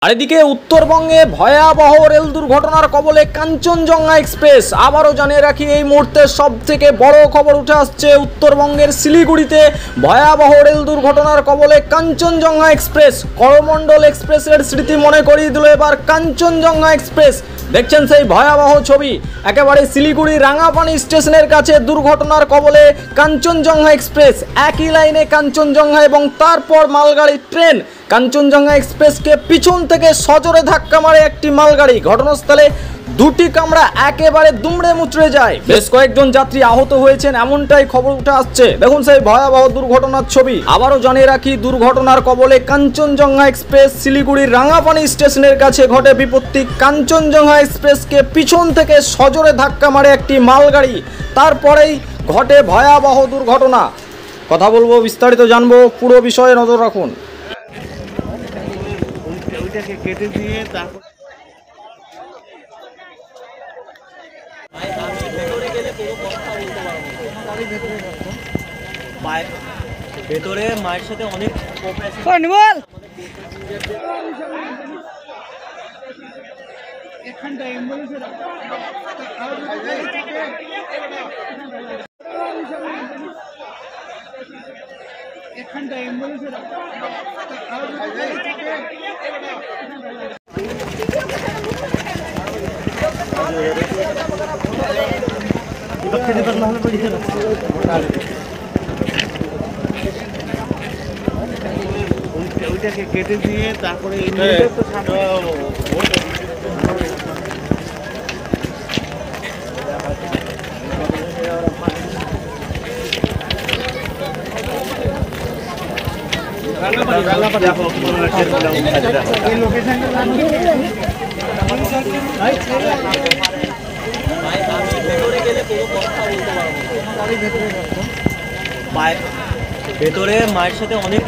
আর এদিকে উত্তরবঙ্গে ভয়াবহ রেল দুর্ঘটনার কবলে কাঞ্চনজঙ্ঘা এক্সপ্রেস। আবারও জানিয়ে রাখি, এই মুহূর্তে সবথেকে বড় খবর উঠে আসছে উত্তরবঙ্গের শিলিগুড়িতে ভয়াবহ রেল দুর্ঘটনার কবলে কাঞ্চনজঙ্ঘা এক্সপ্রেস। করমণ্ডল এক্সপ্রেসের স্মৃতি মনে করিয়ে দিল এবার কাঞ্চনজঙ্ঘা এক্সপ্রেস। দেখছেন সেই ভয়াবহ ছবি, একেবারে শিলিগুড়ি রাঙাপানি স্টেশনের কাছে দুর্ঘটনার কবলে কাঞ্চনজঙ্ঘা এক্সপ্রেস। একই লাইনে কাঞ্চনজঙ্ঘা এবং তারপর মালগাড়ি ট্রেন। কাঞ্চনজঙ্ঘা এক্সপ্রেসকে পিছন থেকে সজোরে ধাক্কা মারে একটি মালগাড়ি। ঘটনাস্থলে দুটি কামরা একেবারে দুমড়ে মুচড়ে যায়। বেশ কয়েকজন যাত্রী আহত হয়েছেন, এমনটাই খবর উঠে আসছে। দেখুন সেই ভয়াবহ দুর্ঘটনার ছবি। আবারও জানিয়ে রাখি, দুর্ঘটনার কবলে কাঞ্চনজঙ্ঘা এক্সপ্রেস। শিলিগুড়ির রাঙাপানি স্টেশনের কাছে ঘটে বিপত্তি। কাঞ্চনজঙ্ঘা এক্সপ্রেসকে পিছন থেকে সজোরে ধাক্কা মারে একটি মালগাড়ি। তারপরেই ঘটে ভয়াবহ দুর্ঘটনা। কথা বলবো, বিস্তারিত জানবো, পুরো বিষয়ে নজর রাখুন। কেটে দিয়ে তারপর ভেতরে মায়ের সাথে অনেক এখানটা অ্যাম্বুলেন্সে ওইটাকে কেটে দিয়ে তারপরে ভেতরে মায়ের সাথে অনেক